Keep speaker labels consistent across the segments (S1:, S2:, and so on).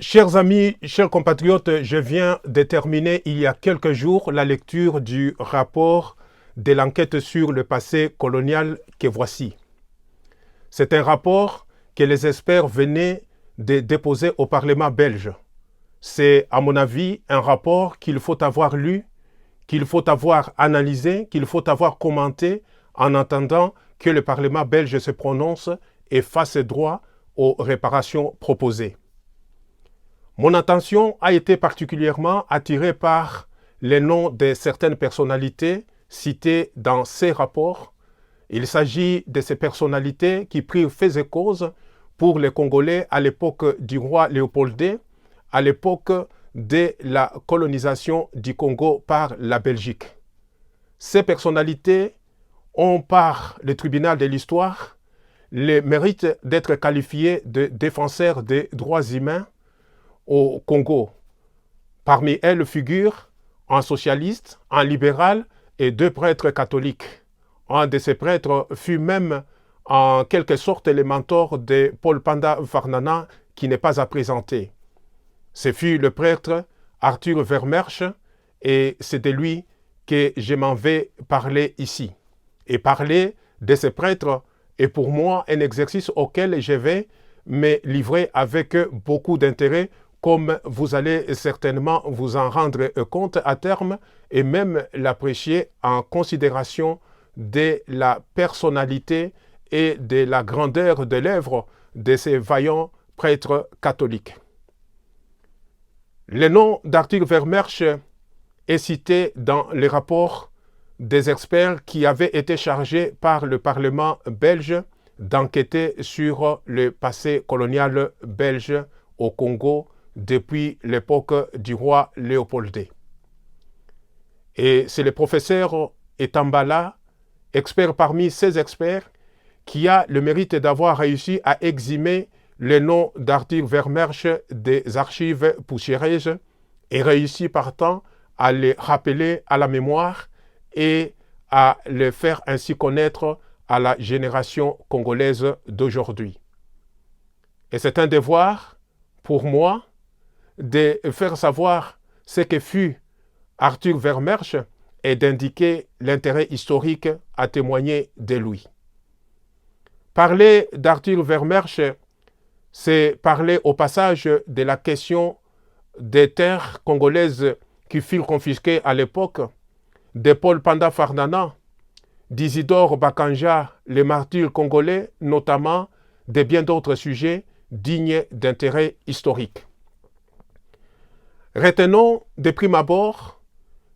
S1: Chers amis, chers compatriotes, je viens de terminer il y a quelques jours la lecture du rapport de l'enquête sur le passé colonial que voici. C'est un rapport que les experts venaient de déposer au Parlement belge. C'est, à mon avis, un rapport qu'il faut avoir lu, qu'il faut avoir analysé, qu'il faut avoir commenté en attendant que le Parlement belge se prononce et fasse droit aux réparations proposées. Mon attention a été particulièrement attirée par les noms de certaines personnalités citées dans ces rapports. Il s'agit de ces personnalités qui prirent fait et cause pour les Congolais à l'époque du roi Léopold II, à l'époque de la colonisation du Congo par la Belgique. Ces personnalités ont par le tribunal de l'histoire le mérite d'être qualifiées de défenseurs des droits humains au Congo. Parmi elles figurent un socialiste, un libéral et 2 prêtres catholiques. Un de ces prêtres fut même en quelque sorte le mentor de Paul Panda Varnana qui n'est pas à présenter. Ce fut le prêtre Arthur Vermersch et c'est de lui que je m'en vais parler ici. Et parler de ce prêtre est pour moi un exercice auquel je vais me livrer avec beaucoup d'intérêt, comme vous allez certainement vous en rendre compte à terme et même l'apprécier en considération de la personnalité et de la grandeur de l'œuvre de ces vaillants prêtres catholiques. Le nom d'Arthur Vermersch est cité dans les rapports des experts qui avaient été chargés par le Parlement belge d'enquêter sur le passé colonial belge au Congo depuis l'époque du roi Léopold II. Et c'est le professeur Etambala, expert parmi ces experts, qui a le mérite d'avoir réussi à exhumer le nom d'Arthur Vermersch des archives poussiéreuses et réussi partant à les rappeler à la mémoire et à le faire ainsi connaître à la génération congolaise d'aujourd'hui. Et c'est un devoir pour moi de faire savoir ce que fut Arthur Vermersch et d'indiquer l'intérêt historique à témoigner de lui. Parler d'Arthur Vermersch, c'est parler au passage de la question des terres congolaises qui furent confisquées à l'époque, de Paul Panda Varnana, d'Isidore Bakanja, les martyrs congolais, notamment de bien d'autres sujets dignes d'intérêt historique. Retenons de prime abord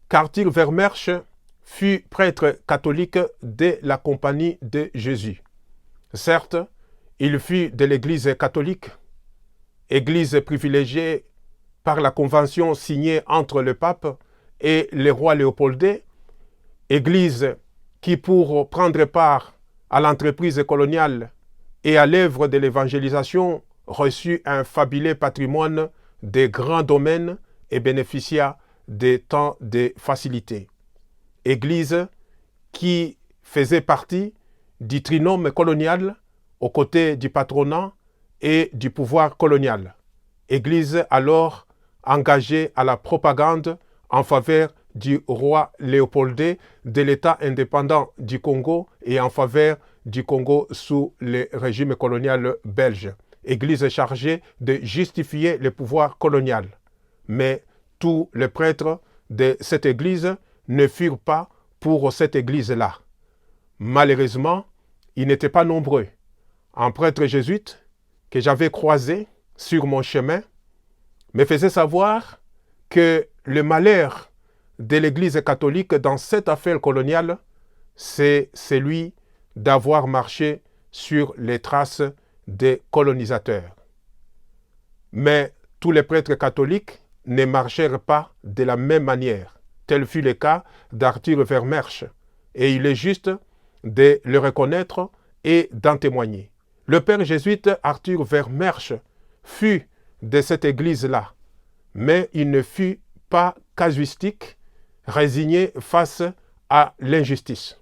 S1: qu'Arthur Vermersch fut prêtre catholique de la Compagnie de Jésus. Certes, il fut de l'Église catholique, église privilégiée par la convention signée entre le pape et le roi Léopold II, église qui, pour prendre part à l'entreprise coloniale et à l'œuvre de l'évangélisation, reçut un fabuleux patrimoine des grands domaines et bénéficia de tant de facilités. Église qui faisait partie du trinôme colonial aux côtés du patronat et du pouvoir colonial. Église alors engagée à la propagande en faveur du roi Léopold II, de l'État indépendant du Congo et en faveur du Congo sous le régime colonial belge. Église chargée de justifier le pouvoir colonial. Mais tous les prêtres de cette église ne furent pas pour cette église-là. Malheureusement, ils n'étaient pas nombreux. Un prêtre jésuite que j'avais croisé sur mon chemin me faisait savoir que le malheur de l'Église catholique dans cette affaire coloniale, c'est celui d'avoir marché sur les traces des colonisateurs. Mais tous les prêtres catholiques ne marchèrent pas de la même manière. Tel fut le cas d'Arthur Vermersch. Et il est juste de le reconnaître et d'en témoigner. Le père jésuite Arthur Vermersch fut de cette église-là, mais il ne fut pas casuistique, résigné face à l'injustice.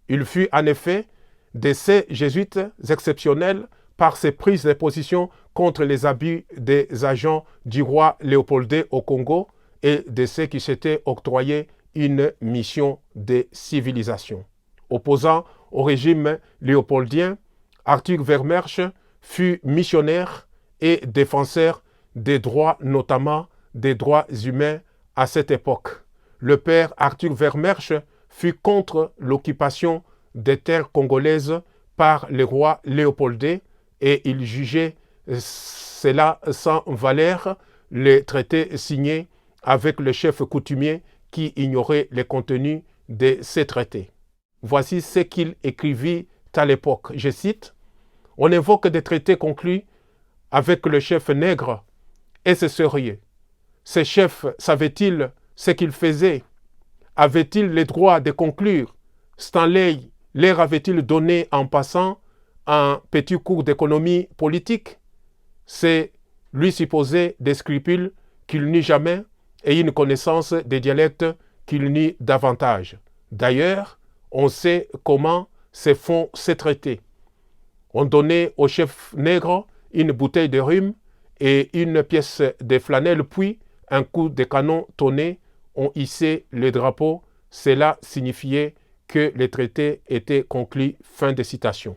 S1: Il fut en effet de ces jésuites exceptionnels par ses prises de position contre les abus des agents du roi Léopold II au Congo et de ceux qui s'étaient octroyés une mission de civilisation. Opposant au régime léopoldien, Arthur Vermersch fut missionnaire et défenseur des droits, notamment des droits humains à cette époque. Le père Arthur Vermersch fut contre l'occupation des terres congolaises par le roi Léopold II et il jugeait cela sans valeur les traités signés avec le chef coutumier qui ignorait le contenu de ces traités. Voici ce qu'il écrivit à l'époque. Je cite, « On évoque des traités conclus avec le chef nègre et c'est sérieux. Ce chef savait-il ce qu'il faisait? Avait-il le droit de conclure? Stanley leur avait-il donné en passant un petit cours d'économie politique? C'est lui supposer des scrupules qu'il n'eut jamais et une connaissance des dialectes qu'il n'eut davantage. D'ailleurs, on sait comment se font ces traités. On donnait au chef nègre une bouteille de rhum et une pièce de flanelle, puis un coup de canon tonné, on hissait le drapeau. Cela signifiait que les traités étaient conclus. Fin de citation.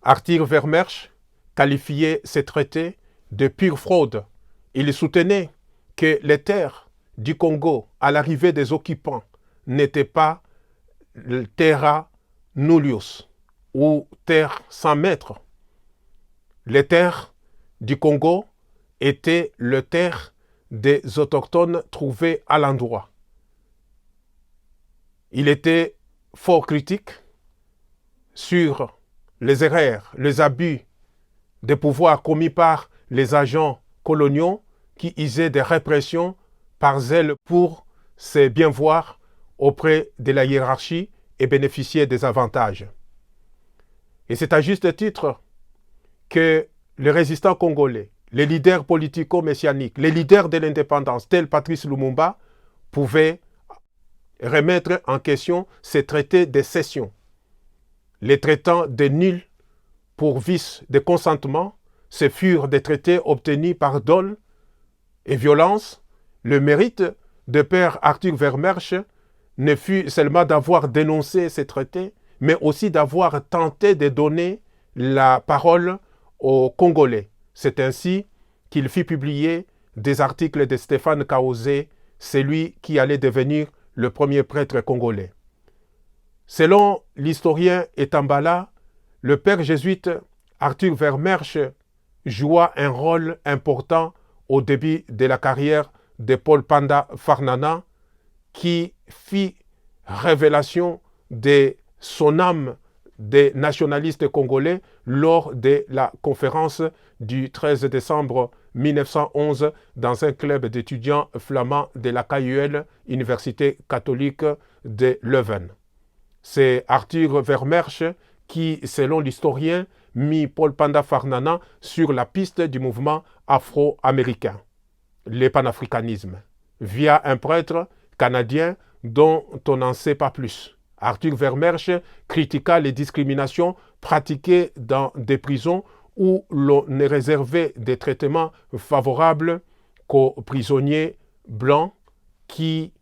S1: Arthur Vermersch qualifiait ces traités de pure fraude. Il soutenait que les terres du Congo, à l'arrivée des occupants, n'étaient pas terra nullius, ou terre sans maître. Les terres du Congo étaient les terres des autochtones trouvés à l'endroit. Il était fort critique sur les erreurs, les abus de pouvoir commis par les agents coloniaux qui usaient des répressions par zèle pour se bien voir auprès de la hiérarchie et bénéficier des avantages. Et c'est à juste titre que les résistants congolais, les leaders politico-messianiques, les leaders de l'indépendance, tels Patrice Lumumba, pouvaient remettre en question ces traités de cession, les traitant de nuls pour vice de consentement. Ce furent des traités obtenus par dol et violence. Le mérite de père Arthur Vermersch ne fut seulement d'avoir dénoncé ces traités, mais aussi d'avoir tenté de donner la parole aux Congolais. C'est ainsi qu'il fit publier des articles de Stéphane Kaosé, celui qui allait devenir le premier prêtre congolais. Selon l'historien Etambala, le père jésuite Arthur Vermersch joua un rôle important au début de la carrière de Paul Panda Farnana, qui fit révélation de son âme des nationalistes congolais lors de la conférence du 13 décembre 1911 dans un club d'étudiants flamands de la KUL, Université catholique de Leuven. C'est Arthur Vermersch qui, selon l'historien, mit Paul Panda Farnana sur la piste du mouvement afro-américain, le panafricanisme, via un prêtre canadien dont on n'en sait pas plus. Arthur Vermersch critiqua les discriminations pratiquées dans des prisons où l'on ne réservait des traitements favorables qu'aux prisonniers blancs qui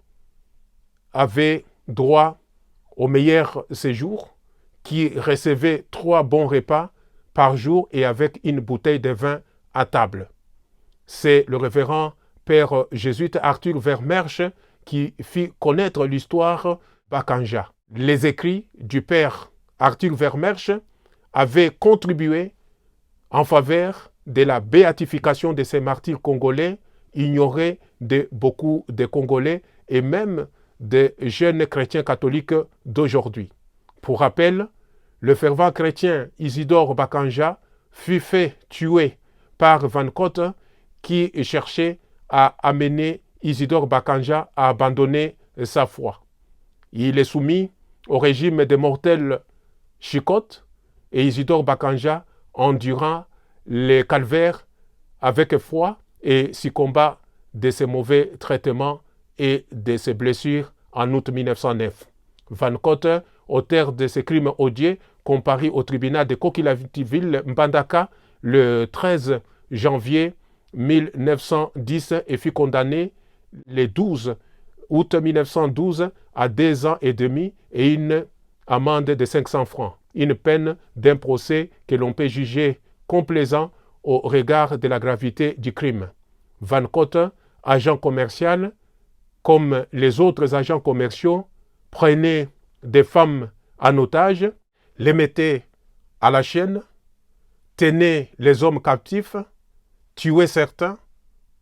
S1: avaient droit au meilleur séjour, qui recevaient 3 bons repas par jour et avec une bouteille de vin à table. C'est le révérend père jésuite Arthur Vermersch qui fit connaître l'histoire Bakanja. Les écrits du père Arthur Vermersch avaient contribué en faveur de la béatification de ces martyrs congolais, ignorés de beaucoup de Congolais et même des jeunes chrétiens catholiques d'aujourd'hui. Pour rappel, le fervent chrétien Isidore Bakanja fut fait tuer par Van Cotte qui cherchait à amener Isidore Bakanja à abandonner sa foi. Il est soumis au régime des mortels chicottes et Isidore Bakanja endura les calvaires avec foi et succomba de ses mauvais traitements et de ses blessures en août 1909. Van Cotte, auteur de ces crimes odieux, comparu au tribunal de Kokilaville Mbandaka le 13 janvier 1910 et fut condamné le 12 août 1912 à 2 ans et demi et une amende de 500 francs. Une peine d'un procès que l'on peut juger complaisant au regard de la gravité du crime. Van Cotte, agent commercial, comme les autres agents commerciaux, prenait des femmes en otage, les mettait à la chaîne, tenait les hommes captifs, tuait certains,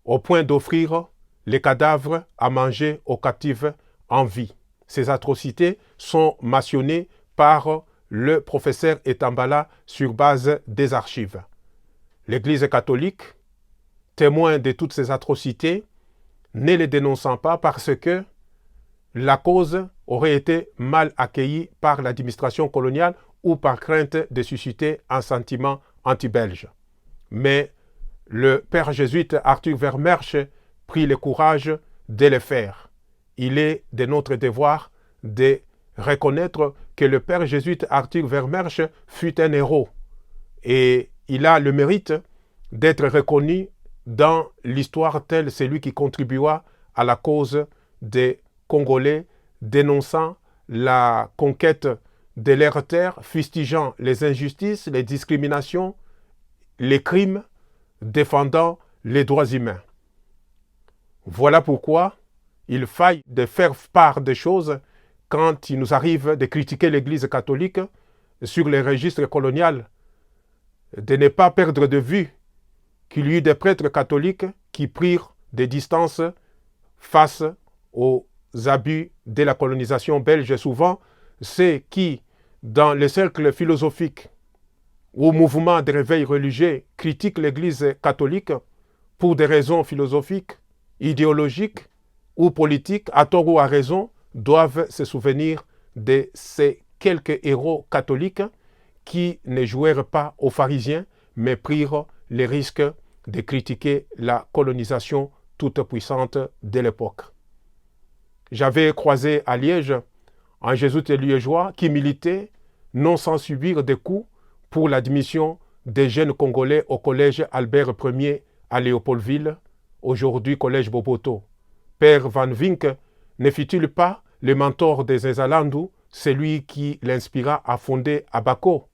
S1: au point d'offrir les cadavres à manger aux captifs en vie. Ces atrocités sont mentionnées par le professeur Etambala sur base des archives. L'Église catholique, témoin de toutes ces atrocités, ne les dénonçant pas parce que la cause aurait été mal accueillie par l'administration coloniale ou par crainte de susciter un sentiment anti-belge. Mais le père jésuite Arthur Vermersch prit le courage de le faire. Il est de notre devoir de reconnaître que le père jésuite Arthur Vermersch fut un héros et il a le mérite d'être reconnu dans l'histoire tel celui qui contribua à la cause des Congolais, dénonçant la conquête de leur terre, fustigeant les injustices, les discriminations, les crimes, défendant les droits humains. Voilà pourquoi il faille de faire part des choses quand il nous arrive de critiquer l'Église catholique sur les registres coloniaux, de ne pas perdre de vue qu'il y eut des prêtres catholiques qui prirent des distances face aux abus de la colonisation belge. Souvent, ceux qui, dans les cercles philosophiques ou mouvements de réveil religieux, critiquent l'Église catholique pour des raisons philosophiques, idéologiques ou politiques, à tort ou à raison, doivent se souvenir de ces quelques héros catholiques qui ne jouèrent pas aux pharisiens, mais prirent les risques de critiquer la colonisation toute puissante de l'époque. J'avais croisé à Liège un jésuite liégeois qui militait, non sans subir des coups, pour l'admission des jeunes Congolais au collège Albert Ier à Léopoldville, aujourd'hui collège Boboto. Père Van Vink ne fut-il pas le mentor des Nzalandou, celui qui l'inspira à fonder Abaco?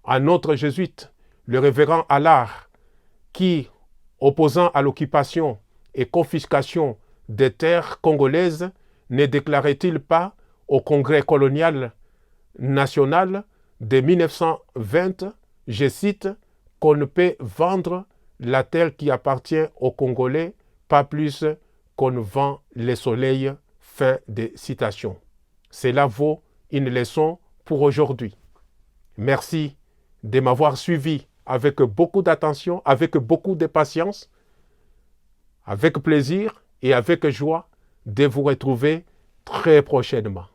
S1: Un autre jésuite, le révérend Allard, qui, opposant à l'occupation et confiscation des terres congolaises, ne déclarait-il pas au Congrès colonial national de 1920, je cite, qu'on ne peut vendre la terre qui appartient aux Congolais, pas plus qu'on ne vend le soleil, fin de citation. Cela vaut une leçon pour aujourd'hui. Merci de m'avoir suivi avec beaucoup d'attention, avec beaucoup de patience, avec plaisir et avec joie de vous retrouver très prochainement.